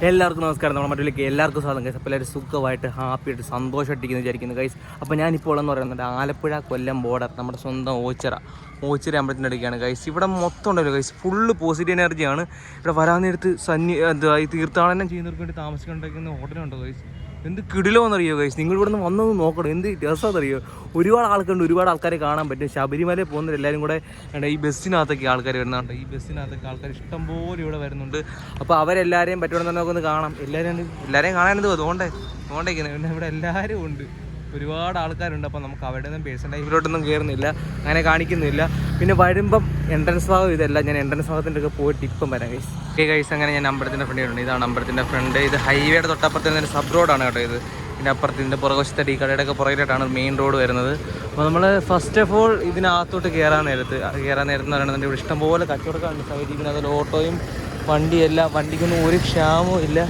എല്ലാവർക്കും നമസ്കാരം. നമ്മുടെ മറ്റിലേക്ക് എല്ലാവർക്കും സ്വാഗതം ഗൈസ്. അപ്പോൾ എല്ലാവരും സുഖമായിട്ട് ഹാപ്പിയായിട്ട് സന്തോഷമായിട്ടിരിക്കുന്നു വിചാരിക്കുന്നു ഗൈസ്. അപ്പോൾ ഞാനിപ്പോൾ എന്ന് പറയുന്നത് ആലപ്പുഴ കൊല്ലം ബോർഡർ നമ്മുടെ സ്വന്തം ഓച്ചിറ അമ്പലത്തിൻ്റെ അടുക്കാണ് ഗൈസ്. ഇവിടെ മൊത്തം ഉണ്ടല്ലോ ഗൈസ്, ഫുള്ള് പോസിറ്റീവ് എനർജിയാണ്. ഇവിടെ വരാൻ നേരത്ത് ഈ തീർത്ഥാടനം ചെയ്യുന്നവർക്ക് വേണ്ടി താമസിക്കേണ്ടിരിക്കുന്ന ഹോട്ടലുണ്ടോ ഗൈസ്. എന്ത് കിടിലോന്നറിയോ ഗൈസ്, നിങ്ങൾ ഇവിടെ നിന്ന് വന്നത് നോക്കണം, എന്ത് രസമെന്നറിയോ. ഒരുപാട് ആൾക്കുണ്ട്, ഒരുപാട് ആൾക്കാരെ കാണാൻ പറ്റും. ശബരിമലയിൽ പോകുന്നവർ എല്ലാവരും കൂടെ ഈ ബസ്സിനകത്തൊക്കെ ആൾക്കാർ വരുന്നുണ്ട്. ഈ ബസ്സിനകത്തൊക്കെ ആൾക്കാർ ഇഷ്ടംപോലെ ഇവിടെ വരുന്നുണ്ട്. അപ്പോൾ അവരെല്ലാവരെയും പറ്റുവാണെന്ന് നമുക്കൊന്ന് കാണാം. എല്ലാവരെയും കാണാനെന്ത് അതുകൊണ്ടേക്കുന്നത് പിന്നെ ഇവിടെ എല്ലാവരും ഉണ്ട്, ഒരുപാട് ആൾക്കാരുണ്ട്. അപ്പോൾ നമുക്ക് അവിടെ നിന്നും പേഴ്സണൽ ഇവരോട്ടൊന്നും കയറുന്നില്ല, അങ്ങനെ കാണിക്കുന്നില്ല. പിന്നെ വരുമ്പം എൻട്രൻസ് ഭാഗം ഇതല്ല, ഞാൻ എൻട്രൻസ് ഭാഗത്തിൻ്റെ ഒക്കെ പോയിട്ട് ഇപ്പം വരാം ഗൈസ്. ഗൈസ് അങ്ങനെ ഞാൻ അമ്പലത്തിൻ്റെ ഫ്രണ്ടിലുണ്ട്. ഇതാണ് അമ്പലത്തിൻ്റെ ഫ്രണ്ട്. ഇത് ഹൈവേയുടെ തൊട്ടപ്പുറത്ത് തന്നെ സബ് റോഡാണ് കേട്ടോ ഇത്. ഇതിൻ്റെ അപ്പുറത്തിൻ്റെ പുറകുവശത്തെ ഈ കടയുടെ ഒക്കെ പുറകിലായിട്ടാണ് മെയിൻ റോഡ് വരുന്നത്. അപ്പോൾ നമ്മൾ ഫസ്റ്റ് ഓഫ് ഓൾ ഇതിനകത്തോട്ട് കയറാൻ നേരത്ത് എന്ന് പറയുന്നത് ഇവിടെ ഇഷ്ടംപോലെ കച്ചവടക്കാരുണ്ട് സൈഡിൽ. അതിൽ ഓട്ടോയും വണ്ടിക്കൊന്നും ഒരു ക്ഷാമവും ഇല്ല.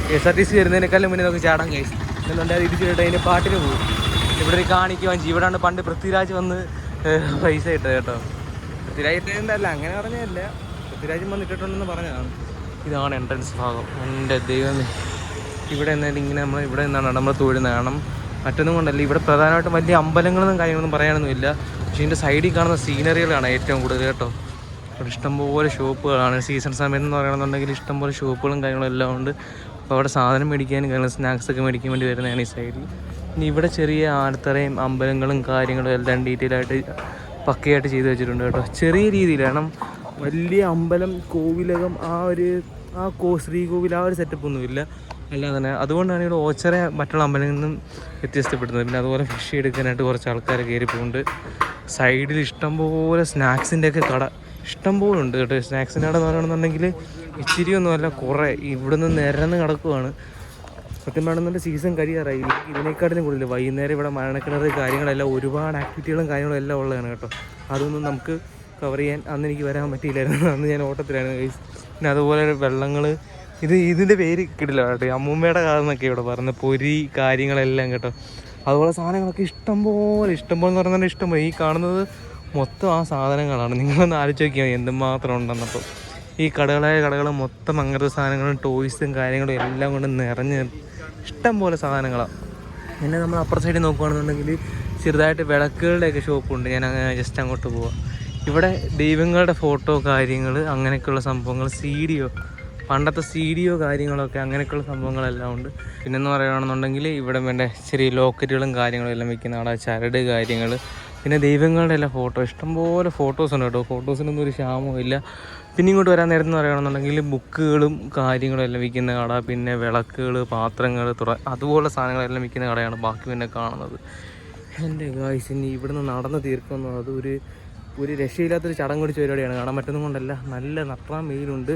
KSRTC വരുന്നതിനേക്കാളും മുന്നേ നമുക്ക് ചാടാൻ ഗൈസ്. എന്നുണ്ടെങ്കിൽ അത് ഇടിച്ചിട്ട് അതിൻ്റെ പാട്ടിന് പോകും. ഇവിടെ കാണിക്കുവാൻ ഇവിടെയാണ് പണ്ട് പൃഥ്വിരാജ് വന്ന് പൈസ ഇട്ടത് കേട്ടോ. പൃഥ്വിരാജ് ഇട്ടതല്ല, അങ്ങനെ പറഞ്ഞതല്ല, പൃഥ്വിരാജ് വന്ന് ഇട്ടിട്ടുണ്ടെന്ന് പറഞ്ഞതാണ്. ഇതാണ് എൻട്രൻസ് ഭാഗം. എൻ്റെ ദൈവമേ, ഇവിടെ എന്നാലും ഇങ്ങനെ ഇവിടെ നിന്നാണ് നമ്മൾ തൊഴുന്നത്. കാരണം മറ്റൊന്നും കൊണ്ടല്ല, ഇവിടെ പ്രധാനമായിട്ടും വലിയ അമ്പലങ്ങളൊന്നും കാര്യങ്ങളൊന്നും പറയാനൊന്നുമില്ല. പക്ഷേ ഇതിൻ്റെ സൈഡിൽ കാണുന്ന സീനറികളാണ് ഏറ്റവും കൂടുതൽ കേട്ടോ. ഇവിടെ ഇഷ്ടംപോലെ ഷോപ്പുകളാണ്. സീസൺ സമയം എന്ന് പറയുകയാണെന്നുണ്ടെങ്കിൽ ഇഷ്ടംപോലെ ഷോപ്പുകളും കാര്യങ്ങളും എല്ലാം ഉണ്ട്. അപ്പോൾ അവിടെ സാധനം മേടിക്കാനും കാര്യങ്ങളും സ്നാക്സൊക്കെ മേടിക്കാൻ വേണ്ടി വരുന്നതാണ് ഈ സൈഡിൽ. ഇനി ഇവിടെ ചെറിയ ആൽത്തറയും അമ്പലങ്ങളും കാര്യങ്ങളും എല്ലാം ഡീറ്റെയിൽ ആയിട്ട് പക്കയായിട്ട് ചെയ്ത് വെച്ചിട്ടുണ്ട് കേട്ടോ. ചെറിയ രീതിയിൽ, കാരണം വലിയ അമ്പലം കോവിലകം ശ്രീകോവിൽ ആ ഒരു സെറ്റപ്പൊന്നുമില്ല. അല്ലാതെ തന്നെ അതുകൊണ്ടാണ് ഇവിടെ ഓച്ചിറ മറ്റുള്ള അമ്പലങ്ങളിൽ നിന്നും വ്യത്യസ്തപ്പെടുന്നത്. പിന്നെ അതുപോലെ ഫിഷ് എടുക്കാനായിട്ട് കുറച്ച് ആൾക്കാർ കയറി പോകുന്നുണ്ട്. സൈഡിൽ ഇഷ്ടംപോലെ സ്നാക്സിൻ്റെയൊക്കെ കട ഇഷ്ടംപോലെ ഉണ്ട് കേട്ടോ. സ്നാക്സിൻ്റെ കട എന്ന് പറയുകയാണെന്നുണ്ടെങ്കിൽ ഇച്ചിരിയൊന്നുമല്ല, കുറേ ഇവിടുന്ന് നിരന്ന് കിടക്കുവാണ്. സത്യം വേണമെന്നുണ്ടെങ്കിൽ സീസൺ കഴിയാറായി. ഇതിനേക്കാട്ടിലും കൂടുതൽ വൈകുന്നേരം ഇവിടെ മരണക്കിണർ കാര്യങ്ങളെല്ലാം ഒരുപാട് ആക്ടിവിറ്റികളും കാര്യങ്ങളും എല്ലാം ഉള്ളതാണ് കേട്ടോ. അതൊന്നും നമുക്ക് കവർ ചെയ്യാൻ അന്ന് എനിക്ക് വരാൻ പറ്റിയില്ലായിരുന്നു. അന്ന് ഞാൻ ഓട്ടത്തിലായിരുന്നു ഗൈസ്. പിന്നെ അതുപോലെ വെള്ളങ്ങൾ ഇതിൻ്റെ പേര് കിട്ടില്ല കേട്ടോ. അമ്മൂമ്മയുടെ കാലമെന്നൊക്കെ ഇവിടെ പറയുന്നത് പൊരി കാര്യങ്ങളെല്ലാം കേട്ടോ. അതുപോലെ സാധനങ്ങളൊക്കെ ഇഷ്ടംപോലെ എന്ന് പറഞ്ഞാൽ ഇഷ്ടംപോലെ. ഈ കാണുന്നത് മൊത്തം ആ സാധനങ്ങളാണ്. നിങ്ങളൊന്ന് ആലോചിച്ച് നോക്കിയാൽ എന്തുമാത്രം ഉണ്ടെന്നപ്പോൾ. ഈ കടകൾ മൊത്തം അങ്ങനത്തെ സാധനങ്ങളും ടോയ്സും കാര്യങ്ങളും എല്ലാം കൊണ്ട് നിറഞ്ഞ് ഇഷ്ടംപോലെ സാധനങ്ങളാണ്. പിന്നെ നമ്മൾ അപ്പുറ സൈഡിൽ നോക്കുകയാണെന്നുണ്ടെങ്കിൽ ചെറുതായിട്ട് വിളക്കുകളുടെയൊക്കെ ഷോപ്പുണ്ട്. ഞാൻ അങ്ങനെ ജസ്റ്റ് അങ്ങോട്ട് പോവാം. ഇവിടെ ദൈവങ്ങളുടെ ഫോട്ടോ കാര്യങ്ങൾ അങ്ങനെയൊക്കെയുള്ള സംഭവങ്ങൾ, പണ്ടത്തെ CD കാര്യങ്ങളൊക്കെ അങ്ങനെയൊക്കെയുള്ള സംഭവങ്ങളെല്ലാം ഉണ്ട്. പിന്നെന്ന് പറയുകയാണെന്നുണ്ടെങ്കിൽ ഇവിടെ വേണ്ട ചെറിയ ലോക്കറ്റുകളും കാര്യങ്ങളും എല്ലാം വെക്കുന്ന അവിടെ ചരട് കാര്യങ്ങൾ, പിന്നെ ദൈവങ്ങളുടെ എല്ലാം ഫോട്ടോ ഇഷ്ടംപോലെ ഫോട്ടോസ് ഉണ്ട് കേട്ടോ. ഫോട്ടോസിനൊന്നും ഒരു ക്ഷാമവും ഇല്ല. പിന്നെ ഇങ്ങോട്ട് വരാൻ നേരത്തെ പറയുകയാണെന്നുണ്ടെങ്കിൽ ബുക്കുകളും കാര്യങ്ങളും എല്ലാം വിൽക്കുന്ന കട, പിന്നെ വിളക്കുകൾ, പാത്രങ്ങൾ അതുപോലുള്ള സാധനങ്ങളെല്ലാം വിൽക്കുന്ന കടയാണ് ബാക്കി പിന്നെ കാണുന്നത്. എൻ്റെ ഗായ്സ്, ഇനി ഇവിടുന്ന് നടന്ന് തീർക്കുന്നത് അത് ഒരു രക്ഷയില്ലാത്തൊരു ചടങ്ങ് പിടിച്ച പരിപാടിയാണ്. കാണാൻ പറ്റുന്നത് കൊണ്ടല്ല, നല്ല നട്ടാൻ വെയിലുണ്ട്.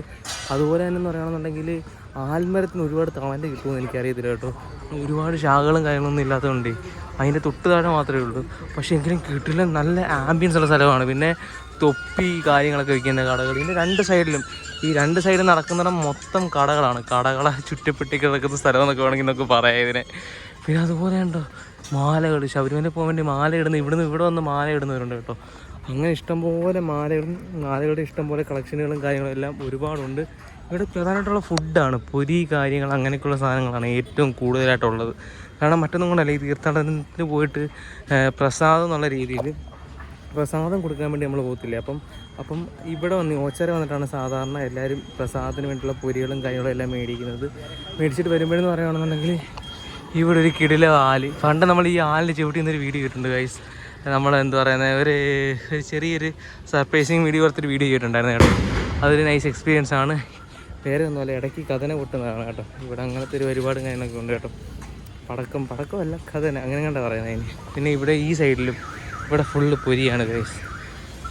അതുപോലെ തന്നെ എന്ന് പറയുകയാണെന്നുണ്ടെങ്കിൽ ആൽമരത്തിന് ഒരുപാട് തവൻ്റെ കിട്ടുമെന്ന് എനിക്കറിയത്തില്ല കേട്ടോ. ഒരുപാട് ശാഖകളും കാര്യങ്ങളൊന്നും ഇല്ലാത്തതുകൊണ്ട് അതിൻ്റെ തൊട്ട് താഴെ മാത്രമേ ഉള്ളൂ. പക്ഷേ എങ്കിലും കിട്ടില്ല, നല്ല ആംബിയൻസ് ഉള്ള സ്ഥലമാണ്. പിന്നെ തൊപ്പി കാര്യങ്ങളൊക്കെ വയ്ക്കുന്ന കടകൾ ഇതിൻ്റെ രണ്ട് സൈഡിൽ നടക്കുന്നിടം മൊത്തം കടകളെ ചുറ്റപ്പെട്ടി കിടക്കുന്ന സ്ഥലം എന്നൊക്കെ വേണമെങ്കിൽ നമുക്ക് പറയാം ഇതിനെ. പിന്നെ അതുപോലെ ഉണ്ടോ മാലകൾ, ശബരിമല പോകാൻ വേണ്ടി മാല ഇടുന്ന ഇവിടെ വന്ന് മാല ഇടുന്നവരുണ്ട് കേട്ടോ. അങ്ങനെ ഇഷ്ടംപോലെ മാലകളുടെ ഇഷ്ടംപോലെ കളക്ഷനുകളും കാര്യങ്ങളും എല്ലാം ഒരുപാടുണ്ട്. ഇവിടെ പ്രധാനമായിട്ടുള്ള ഫുഡാണ്, പൊരി കാര്യങ്ങൾ അങ്ങനെയൊക്കെയുള്ള സാധനങ്ങളാണ് ഏറ്റവും കൂടുതലായിട്ടുള്ളത്. കാരണം മറ്റൊന്നും കൊണ്ടല്ല, ഈ തീർത്ഥാടനത്തിന് പോയിട്ട് പ്രസാദം എന്നുള്ള രീതിയിൽ പ്രസാദം കൊടുക്കാൻ വേണ്ടി നമ്മൾ പോകത്തില്ലേ. അപ്പം ഇവിടെ ഓച്ചിറ വന്നിട്ടാണ് സാധാരണ എല്ലാവരും പ്രസാദത്തിന് വേണ്ടിയിട്ടുള്ള പൊരികളും കാര്യങ്ങളും എല്ലാം മേടിച്ചിട്ട് വരുമ്പോഴെന്ന് പറയുകയാണെന്നുണ്ടെങ്കിൽ ഇവിടെ ഒരു കിടില പണ്ട് നമ്മൾ ഈ ആലിന് ചവിട്ടിന്നൊരു വീഡിയോ ചെയ്തിട്ടുണ്ട് ഗൈസ്. നമ്മൾ ഒരു ചെറിയൊരു സർപ്രൈസിങ് വീഡിയോ പോലത്തെ വീഡിയോ ചെയ്തിട്ടുണ്ടായിരുന്നു കേട്ടോ. അതൊരു നൈസ് എക്സ്പീരിയൻസ് ആണ്. വേറെ ഒന്നുമല്ല, ഇടയ്ക്ക് കഥന പൊട്ടുന്നതാണ് കേട്ടോ. ഇവിടെ അങ്ങനത്തെ ഒരു ഒരുപാട് കാര്യങ്ങളൊക്കെ ഉണ്ട് കേട്ടോ. പടക്കമല്ല കഥന, അങ്ങനെ കണ്ടാ പറയുന്നത് അതിന്. പിന്നെ ഇവിടെ ഈ സൈഡിലും ഇവിടെ ഫുള്ള് പൊരിയാണ് ഗൈസ്.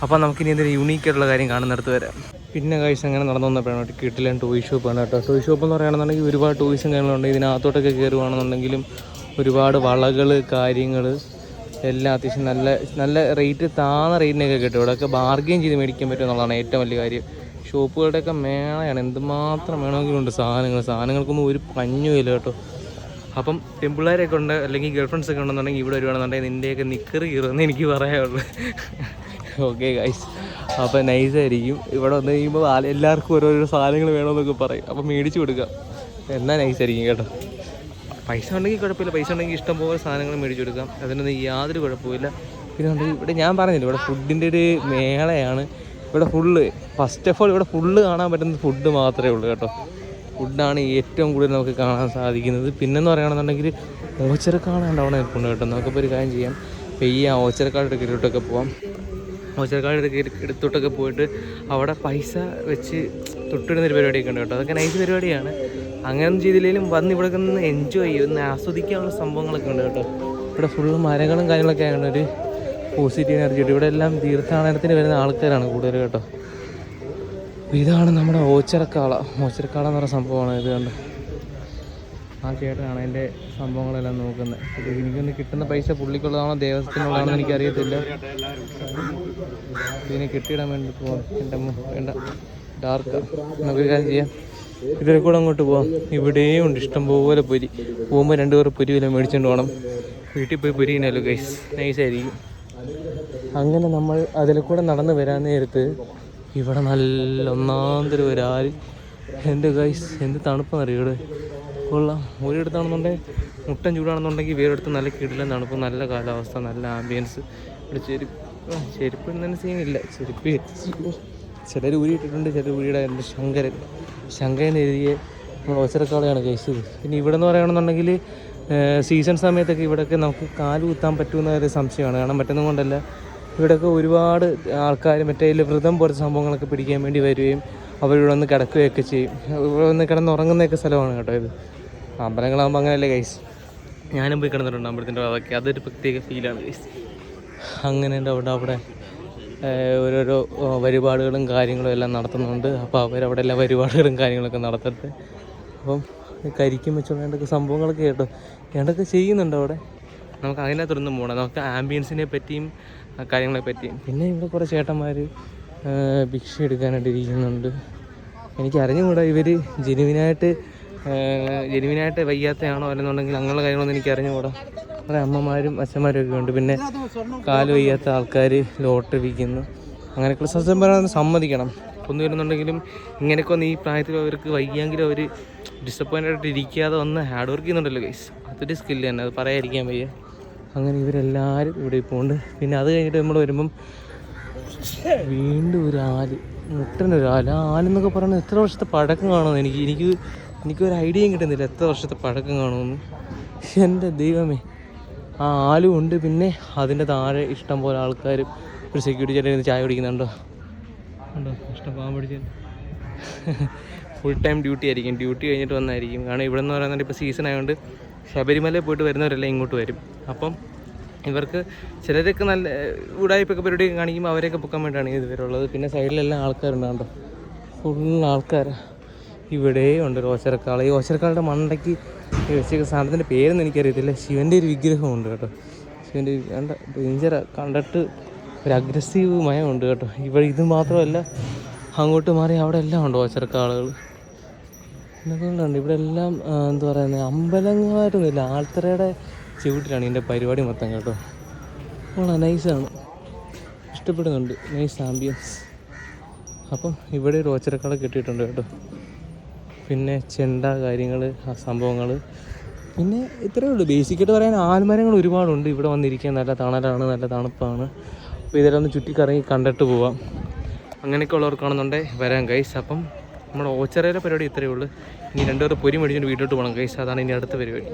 അപ്പോൾ നമുക്കിനി എന്തൊരു യൂണീക്കായിട്ടുള്ള കാര്യം കാണുന്നിടത്ത് വരാം. പിന്നെ ഗൈസ് അങ്ങനെ നടന്നു വന്നപ്പോഴാണ് കിട്ടില്ല ടോയ് ഷോപ്പാണ് കേട്ടോ. ടോയ് ഷോപ്പ് എന്ന് പറയുകയാണെന്നുണ്ടെങ്കിൽ ഒരുപാട് ടോയ്സും കാര്യങ്ങളുണ്ട്. ഇതിനകത്തോട്ടൊക്കെ കയറുകയാണെന്നുണ്ടെങ്കിലും ഒരുപാട് വളകൾ കാര്യങ്ങൾ എല്ലാം അത്യാവശ്യം നല്ല റേറ്റ്, താന്ന റേറ്റിനൊക്കെ കിട്ടും. ഇവിടെയൊക്കെ ബാർഗെയിൻ ചെയ്ത് മേടിക്കാൻ പറ്റും എന്നുള്ളതാണ് ഏറ്റവും വലിയ കാര്യം. ഷോപ്പുകളുടെയൊക്കെ മേളയാണ്, എന്തുമാത്രം വേണമെങ്കിലും ഉണ്ട് സാധനങ്ങൾക്കൊന്നും ഒരു പഞ്ഞുമില്ല കേട്ടോ. അപ്പം പെൺപിള്ളേരൊക്കെ ഉണ്ട്, അല്ലെങ്കിൽ ഗേൾ ഫ്രണ്ട്സൊക്കെ ഉണ്ടെന്നുണ്ടെങ്കിൽ ഇവിടെ വരുവാണെന്നുണ്ടെങ്കിൽ നിൻ്റെയൊക്കെ നിക്കറ് കീറുമെന്ന് എനിക്ക് പറയാനുള്ളൂ. ഓക്കെ ഗൈസ്, അപ്പോൾ നൈസായിരിക്കും. ഇവിടെ വന്നു കഴിയുമ്പോൾ എല്ലാവർക്കും ഓരോരോ സാധനങ്ങൾ വേണമെന്നൊക്കെ പറയും. അപ്പോൾ മേടിച്ച് കൊടുക്കുക. എന്നാൽ നൈസായിരിക്കും കേട്ടോ. പൈസ ഉണ്ടെങ്കിൽ കുഴപ്പമില്ല, പൈസ ഉണ്ടെങ്കിൽ ഇഷ്ടംപോലെ സാധനങ്ങൾ മേടിച്ചു കൊടുക്കാം, അതിനൊന്നും യാതൊരു കുഴപ്പമില്ല. പിന്നെ ഉണ്ടെങ്കിൽ ഇവിടെ ഞാൻ പറഞ്ഞില്ല, ഇവിടെ ഫുഡിൻ്റെ ഒരു മേളയാണ്. ഇവിടെ ഫുള്ള്, ഫസ്റ്റ് ഓഫ് ഓൾ ഇവിടെ ഫുള്ള് കാണാൻ പറ്റുന്നത് ഫുഡ് മാത്രമേ ഉള്ളൂ കേട്ടോ. ഫുഡാണ് ഏറ്റവും കൂടുതൽ നമുക്ക് കാണാൻ സാധിക്കുന്നത്. പിന്നെന്ന് പറയുകയാണെന്നുണ്ടെങ്കിൽ ഓച്ചിറക്കാട് അവിടെ നിൽപ്പുണ്ട് കേട്ടോ. നമുക്കിപ്പോൾ ഒരു കാര്യം ചെയ്യാം, പെയ്യാം ഓച്ചിറക്കാട് എടുത്തിട്ടൊക്കെ പോവാം. ഓച്ചിറക്കാട് എടുത്തിട്ടൊക്കെ പോയിട്ട് അവിടെ പൈസ വെച്ച് തൊട്ടിടുന്നൊരു പരിപാടിയൊക്കെ ഉണ്ട് കേട്ടോ. അതൊക്കെ നൈസ് പരിപാടിയാണ്. അങ്ങനെയൊന്നും ചെയ്തില്ലെങ്കിലും വന്ന് ഇവിടെ നിന്ന് എൻജോയ് ചെയ്യും, ഒന്ന് ആസ്വദിക്കാനുള്ള സംഭവങ്ങളൊക്കെ ഉണ്ട് കേട്ടോ. ഇവിടെ ഫുള്ള് മരങ്ങളും കാര്യങ്ങളൊക്കെ ആയതുകൊണ്ട് ഒരു പോസിറ്റീവ് എനർജി ഉണ്ട്. ഇവിടെ എല്ലാം തീർത്ഥാടനത്തിന് വരുന്ന ആൾക്കാരാണ് കൂടുതൽ കേട്ടോ. ഇതാണ് നമ്മുടെ ഓച്ചിറക്കാള എന്ന് പറയുന്ന സംഭവമാണ്. ഇത് കണ്ട് ആ ചേട്ടനാണ് അതിൻ്റെ സംഭവങ്ങളെല്ലാം നോക്കുന്നത്. എനിക്കൊന്ന് കിട്ടുന്ന പൈസ പുള്ളിക്കുള്ളതാണോ ദേവസ്ഥത്തിനുള്ളതാണോ എനിക്കറിയത്തില്ല. ഇതിനെ കെട്ടിയിടാൻ വേണ്ടി പോകാം. എൻ്റെ വേണ്ട ഡാർക്കാണ്. നമുക്കൊരു കാര്യം ചെയ്യാം, ഇതിലെ കൂടെ അങ്ങോട്ട് പോകാം. ഇവിടെയും ഉണ്ട് ഇഷ്ടംപോലെ പൊരി. പോകുമ്പോൾ 2 പേർ പൊരി വില മേടിച്ചുകൊണ്ട് പോകണം. വീട്ടിൽ പോയി പൊരി തിന്നാലോ ഗൈസ്, നൈസായിരിക്കും. അങ്ങനെ നമ്മൾ അതിലെ കൂടെ നടന്ന് വരാൻ നേരത്ത് ഇവിടെ നല്ല ഒന്നാന്തരം ഒരാൾ. എൻ്റെ ഗൈസ് എന്ത് തണുപ്പെന്നറിയോ ഇവിടെ. കൊള്ളാം. ഒരിടത്താണെന്നുണ്ടെങ്കിൽ മുട്ടൻ ചൂടാണെന്നുണ്ടെങ്കിൽ വേറെടുത്ത് നല്ല കിടിലൻ തണുപ്പ്, നല്ല കാലാവസ്ഥ, നല്ല ആംബിയൻസ്. ഇവിടെ ചെരുപ്പ് ഇടുന്നതിന് സീനില്ല. ചെരുപ്പ് ചിലർ ഊരിയിട്ടിട്ടുണ്ട്, ചിലർ ഊരിയുടെ. എൻ്റെ ശങ്കരൻ എഴുതിയ നമ്മൾ ഓച്ചിറക്കാളയാണ് കഴിച്ചത്. പിന്നെ ഇവിടെ എന്ന് പറയുകയാണെന്നുണ്ടെങ്കിൽ സീസൺ സമയത്തൊക്കെ ഇവിടെയൊക്കെ നമുക്ക് കാല് കുത്താൻ പറ്റുന്ന ഒരു സംശയമാണ്. കാരണം പറ്റുന്നത് കൊണ്ടല്ല, ഇവിടെയൊക്കെ ഒരുപാട് ആൾക്കാർ മറ്റേ വ്രതം പോലത്തെ സംഭവങ്ങളൊക്കെ പിടിക്കാൻ വേണ്ടി വരികയും അവരിവിടെ വന്ന് കിടക്കുകയൊക്കെ ചെയ്യും. ഇവിടെ വന്ന് കിടന്നുറങ്ങുന്നതൊക്കെ സ്ഥലമാണ് കേട്ടോ ഇത്. അമ്പലങ്ങളാകുമ്പോൾ അങ്ങനെയല്ലേ ഗൈസ്. ഞാനും പോയി കിടന്നിട്ടുണ്ട് അമ്പലത്തിൻ്റെ അതൊക്കെ, അതൊരു പ്രത്യേക ഫീലാണ് ഗൈസ്. അങ്ങനെ അവിടെ ഓരോരോ വഴിപാടുകളും കാര്യങ്ങളും എല്ലാം നടത്തുന്നുണ്ട്. അപ്പോൾ അവരവിടെ എല്ലാ വഴിപാടുകളും കാര്യങ്ങളൊക്കെ നടത്തട്ടെ. അപ്പം കരിക്കും വെച്ചുകൊണ്ടൊക്കെ സംഭവങ്ങളൊക്കെ കേട്ടോ ഏണ്ടൊക്കെ ചെയ്യുന്നുണ്ട് അവിടെ. നമുക്ക് അതിനകത്തൊന്നും പോകണം, നമുക്ക് ആംബിയൻസിനെ പറ്റിയും കാര്യങ്ങളെ പറ്റിയും. പിന്നെ ഇവിടെ കുറേ ചേട്ടന്മാർ ഭിക്ഷ എടുക്കാനായിട്ട് ഇരിക്കുന്നുണ്ട്. എനിക്ക് അറിഞ്ഞുകൂടാ ഇവർ ജെനുവിനായിട്ട് വയ്യാത്തയാണോ അല്ലെന്നുണ്ടെങ്കിൽ അങ്ങനെയുള്ള കാര്യങ്ങളൊന്നും എനിക്ക് അറിഞ്ഞുകൂടാ. കുറേ അമ്മമാരും അച്ഛന്മാരും ഒക്കെ ഉണ്ട്. പിന്നെ കാല് വയ്യാത്ത ആൾക്കാർ ലോട്ടറി വിൽക്കുന്നു. അങ്ങനെയൊക്കെയുള്ള സത്യം പറയാൻ സമ്മതിക്കണം. ഒന്നും വരുന്നുണ്ടെങ്കിലും ഇങ്ങനെയൊക്കെ ഒന്ന് ഈ പ്രായത്തിൽ അവർക്ക് വയ്യെങ്കിലും അവർ ഡിസപ്പോയിൻ്റ് ആയിട്ട് ഇരിക്കാതെ ഒന്ന് ഹാർഡ് വർക്ക് ചെയ്യുന്നുണ്ടല്ലോ ഗൈസ്. അതൊരു സ്കില്ല് തന്നെ, അത് പറയാതിരിക്കാൻ വയ്യ. അങ്ങനെ ഇവരെല്ലാവരും ഇവിടെ ഇപ്പോൾ ഉണ്ട്. പിന്നെ അത് കഴിഞ്ഞിട്ട് നമ്മൾ വരുമ്പം വീണ്ടും ഒരു ആല്, മുട്ടനൊരു ആല്. ആ ആലെന്നൊക്കെ പറയുന്നത് എത്ര വർഷത്തെ പഴക്കം കാണുമെന്ന് എനിക്കൊരു ഐഡിയയും കിട്ടുന്നില്ല എത്ര വർഷത്തെ പഴക്കം കാണുമെന്ന്. എൻ്റെ ദൈവമേ, ആ ആലും ഉണ്ട്. പിന്നെ അതിൻ്റെ താഴെ ഇഷ്ടം പോലെ ആൾക്കാരും ഒരു സെക്യൂരിറ്റി ചേട്ടൻ ചായ കുടിക്കുന്നുണ്ടോ ഇഷ്ടം പാവം പിടിച്ച് ഫുൾ ടൈം ഡ്യൂട്ടി ആയിരിക്കും. ഡ്യൂട്ടി കഴിഞ്ഞിട്ട് വന്നായിരിക്കും. കാരണം ഇവിടെ എന്ന് പറയുന്നത് ഇപ്പോൾ സീസൺ ആയതുകൊണ്ട് ശബരിമലയിൽ പോയിട്ട് വരുന്നവരെല്ലാം ഇങ്ങോട്ട് വരും. അപ്പം ഇവർക്ക് ചിലരൊക്കെ നല്ല ഉടായ്പൊക്കെ പരിപാടിയൊക്കെ കാണിക്കുമ്പോൾ അവരെയൊക്കെ പൊക്കാൻ വേണ്ടിയാണ് ഇതുവരെയുള്ളത്. പിന്നെ സൈഡിലെല്ലാം ആൾക്കാരുണ്ടാകണ്ടോ, ഫുൾ ആൾക്കാർ. ഇവിടെ ഉണ്ട് ഒരു ഓച്ചിറക്കാള. ഈ ഓച്ചിറക്കാളുടെ മണ്ടയ്ക്ക് വെച്ച സാധനത്തിൻ്റെ പേരൊന്നും എനിക്കറിയത്തില്ല. ശിവൻ്റെ ഒരു വിഗ്രഹമുണ്ട് കേട്ടോ. ശിവൻ്റെ കണ്ട ഡേഞ്ചർ കണ്ടിട്ട് ഒരു അഗ്രസീവ് മയമുണ്ട് കേട്ടോ. ഇവിടെ ഇത് മാത്രമല്ല, അങ്ങോട്ട് മാറി അവിടെ എല്ലാം ഉണ്ട് ഓച്ചിറക്കാളുകൾ. എന്നൊക്കെയുണ്ട് ഇവിടെ എല്ലാം. എന്താ പറയുന്നത്, അമ്പലങ്ങളായിട്ടൊന്നുമില്ല, ആൾത്തറയുടെ ചുവട്ടിലാണ് ഇതിൻ്റെ പരിപാടി മൊത്തം കേട്ടോ. നൈസാണ്, ഇഷ്ടപ്പെടുന്നുണ്ട്, നൈസ് ആംബിയൻസ്. അപ്പം ഇവിടെ ഒരു ഓച്ചിറക്കാള കെട്ടിയിട്ടുണ്ട് കേട്ടോ. പിന്നെ ചെണ്ട കാര്യങ്ങൾ, ആ സംഭവങ്ങൾ. പിന്നെ ഇത്രയേ ഉള്ളൂ. ബേസിക്കായിട്ട് പറയാൻ ആൽമരങ്ങൾ ഒരുപാടുണ്ട്. ഇവിടെ വന്നിരിക്കാൻ നല്ല തണലാണ്, നല്ല തണുപ്പാണ്. അപ്പോൾ ഇതെല്ലാം ഒന്ന് ചുറ്റിക്കറങ്ങി കണ്ടിട്ട് പോവാം. അങ്ങനെയൊക്കെ ഉള്ളവർക്കാണെന്നുണ്ടെങ്കിൽ വരാം ഗൈസ്. അപ്പം നമ്മുടെ ഓച്ചിറയിലെ പരിപാടി ഇത്രയേ ഉള്ളൂ. ഇനി 2 പേർ പൊരി മേടിച്ചിട്ട് വീട്ടിലോട്ട് പോകണം ഗൈസ്. അതാണ് ഇനി അടുത്ത പരിപാടി.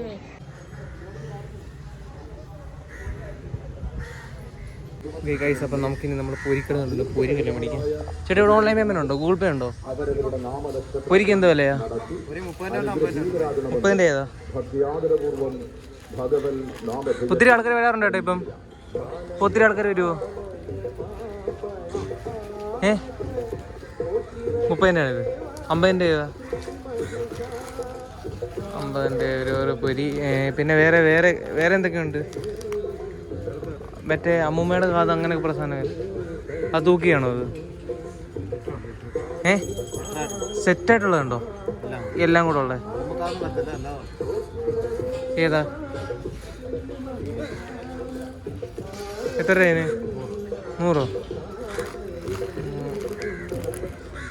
ഗൈസ്, അപ്പം നമുക്കിനി നമ്മൾ പൊരിക്കട കണ്ടല്ലോ, പൊരി വില മേടിക്കാം. ചേട്ടാ ഇവിടെ ഓൺലൈൻ പേയ്മെൻറ്റ് ഉണ്ടോ, ഗൂഗിൾ പേ ഉണ്ടോ? പൊരിക്ക് എന്താ വിലയാ? 30 ഏതാ? ഒത്തിരി ആൾക്കാർ വരാറുണ്ട് കേട്ടോ ഇപ്പം. ഒത്തിരി ആൾക്കാർ വരുമോ? 30 ആണിത്. 50 ഏതാ? 50 ഒരു പൊരി. പിന്നെ വേറെ വേറെ വേറെ എന്തൊക്കെയുണ്ട്? മറ്റേ അമ്മൂമ്മയുടെ കാത് അങ്ങനെയൊക്കെ പ്രധാനം. അത് തൂക്കിയാണോ അത്? സെറ്റായിട്ടുള്ളതുണ്ടോ? എല്ലാം കൂടെ ഉള്ളത് ഏതാ? എത്ര രൂപ? 100?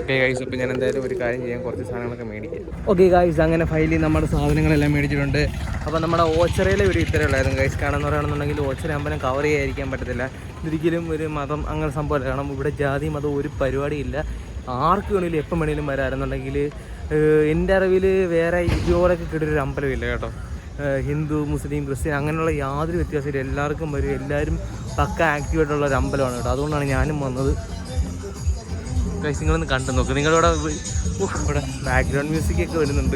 ഓക്കെ ഗൈസ്, ഇപ്പോൾ ഞാൻ എന്തായാലും ഒരു കാര്യം ചെയ്യാൻ, കുറച്ച് സാധനങ്ങളൊക്കെ മേടിക്കാം. ഓക്കെ ഗൈസ്, അങ്ങനെ ഫൈനലി നമ്മുടെ സാധനങ്ങളെല്ലാം മേടിച്ചിട്ടുണ്ട്. അപ്പോൾ നമ്മുടെ ഓച്ചിറയിലെ വീഡിയോ ഇത്രയേ ഉള്ളായിരുന്നു ഗൈസ്. കാണാമെന്ന് പറയുകയാണെന്നുണ്ടെങ്കിൽ ഓച്ചിറ അമ്പലം കവർ ചെയ്യാതിരിക്കാൻ പറ്റത്തില്ല. ഇതൊരിക്കലും ഒരു മതം അങ്ങനെ സംഭവമല്ല. കാരണം ഇവിടെ ജാതി മതം ഒരു പരിപാടിയില്ല. ആർക്ക് വേണമെങ്കിലും എപ്പം വേണമെങ്കിലും വരാമെന്നുണ്ടെങ്കിൽ എൻ്റെ അറിവിൽ വേറെ ഇതുപോലൊക്കെ കിട്ടിയൊരു അമ്പലമില്ല കേട്ടോ. ഹിന്ദു, മുസ്ലിം, ക്രിസ്ത്യൻ അങ്ങനെയുള്ള യാതൊരു വ്യത്യാസമില്ല. എല്ലാവർക്കും വരും. എല്ലാവരും പക്ക ആക്റ്റീവായിട്ടുള്ള ഒരു അമ്പലമാണ് കേട്ടോ. അതുകൊണ്ടാണ് ഞാനും വന്നത്. ഗൈസ്, നിങ്ങളൊന്ന് കണ്ടു നോക്ക്. നിങ്ങളിവിടെ ഇവിടെ ബാക്ക്ഗ്രൗണ്ട് മ്യൂസിക്കൊക്കെ വരുന്നുണ്ട്.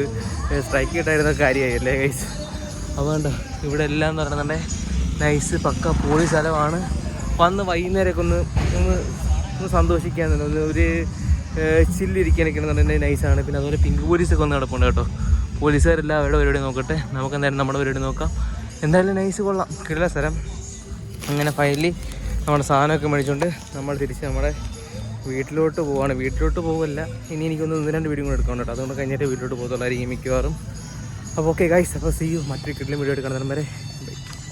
സ്ട്രൈക്ക് കിട്ടായിരുന്ന കാര്യമായി അല്ലേ ഗൈസ്? അതുകൊണ്ട് ഇവിടെ എല്ലാം എന്ന് പറയുന്നുണ്ടെങ്കിൽ നൈസ് പക്ക പോളി സ്ഥലമാണ്. വന്ന് വൈകുന്നേരമൊക്കെ ഒന്ന് സന്തോഷിക്കാൻ, ഒരു ചില്ലിരിക്കാനൊക്കെ എന്നുണ്ടെങ്കിൽ നൈസാണ്. പിന്നെ അതുപോലെ പിങ്ക് പോലീസൊക്കെ ഒന്ന് നടപ്പുണ്ട് കേട്ടോ. പോലീസുകാരെല്ലാം അവരുടെ പരിപാടി നോക്കട്ടെ. നമുക്ക് എന്തായാലും നമ്മുടെ പരിപാടി നോക്കാം. എന്തായാലും നൈസ്, കൊള്ളാം, കിടില സ്ഥലം. അങ്ങനെ ഫൈനലി നമ്മുടെ സാധനമൊക്കെ മേടിച്ചുകൊണ്ട് നമ്മൾ തിരിച്ച് നമ്മുടെ വീട്ടിലോട്ട് പോവാണ്. വീട്ടിലോട്ട് പോകുമല്ല, ഇനി എനിക്കൊന്ന് 1-2 വീഡിയോ കൂടെ എടുക്കണം കേട്ടോ. അതുകൊണ്ട് കഴിഞ്ഞിട്ട് വീട്ടിലോട്ട് പോകത്തുള്ളായിരിക്കും മിക്കവാറും. അപ്പോൾ ഓക്കെ ഗൈസ്, അപ്പോൾ സീ യു മറ്റൊരു കിടിലൻ വീഡിയോ എടുക്കണം വരെ. ബൈ.